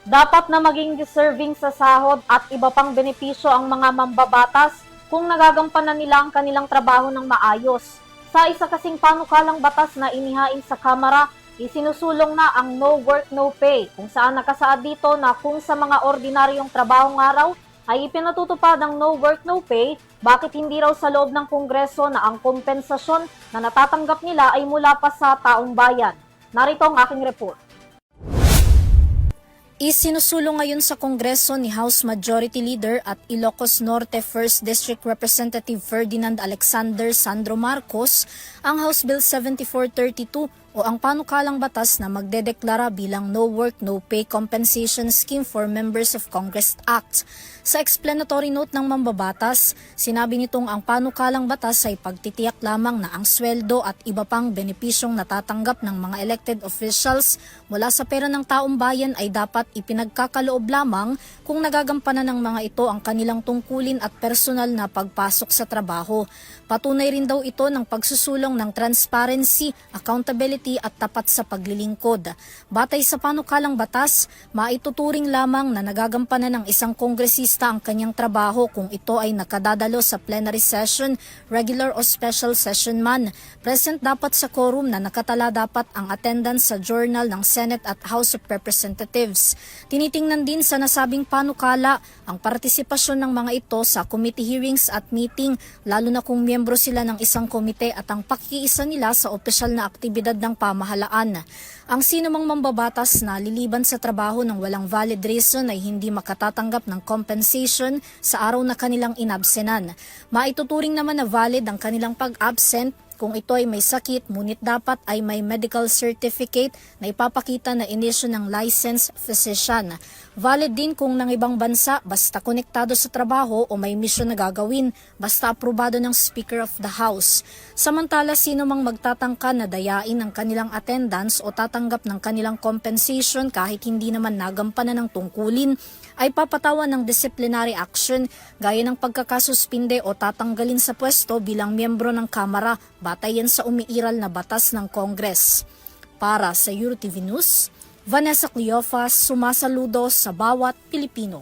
Dapat na maging deserving sa sahod at iba pang benepisyo ang mga mambabatas kung nagagampanan nila ang kanilang trabaho ng maayos. Sa isa kasing panukalang batas na inihain sa Kamara, isinusulong na ang no work no pay, kung saan nakasaad dito na kung sa mga ordinaryong trabahong araw ay ipinatutupad ang no work no pay, bakit hindi raw sa loob ng Kongreso na ang kompensasyon na natatanggap nila ay mula pa sa taong bayan? Narito ang aking report. Isinusulong ngayon sa Kongreso ni House Majority Leader at Ilocos Norte 1st District Representative Ferdinand Alexander Sandro Marcos ang House Bill 7432 o ang panukalang batas na magdedeklara bilang No Work No Pay Compensation Scheme for Members of Congress Act. Sa explanatory note ng mambabatas, sinabi nitong ang panukalang batas ay pagtitiyak lamang na ang sweldo at iba pang benepisyong natatanggap ng mga elected officials mula sa pera ng taong bayan ay dapat ipinagkakaloob lamang kung nagagampanan ng mga ito ang kanilang tungkulin at personal na pagpasok sa trabaho. Patunay rin daw ito ng pagsusulong ng transparency, accountability at tapat sa paglilingkod. Batay sa panukalang batas, maituturing lamang na nagagampanan ng isang kongresista ang kanyang trabaho kung ito ay nakadadalo sa plenary session, regular o special session man. Present dapat sa quorum na nakatala dapat ang attendance sa journal ng Senate at House of Representatives. Tinitingnan din sa nasabing panukala ang partisipasyon ng mga ito sa committee hearings at meeting, lalo na kung miyembro sila ng isang komite at ang pakikiisa nila sa opisyal na aktibidad ng pamahalaan. Ang sinumang mambabatas na liliban sa trabaho ng walang valid reason ay hindi makatatanggap ng compensation sa araw na kanilang inabsenan. Maituturing naman na valid ang kanilang pag-absent kung ito ay may sakit, ngunit dapat ay may medical certificate na ipapakita na inisyu ng licensed physician. Valid din kung ng ibang bansa basta konektado sa trabaho o may misyon na gagawin, basta aprobado ng Speaker of the House. Samantala, sino mang magtatangka na dayain ang kanilang attendance o tatanggap ng kanilang compensation kahit hindi naman nagampanan ng tungkulin, ay papatawan ng disciplinary action gaya ng pagkakasuspinde o tatanggalin sa pwesto bilang miyembro ng Kamara batay yan sa umiiral na batas ng Congress. Para sa EuroTV News, Vanessa Cleofas, sumasaludo sa bawat Pilipino.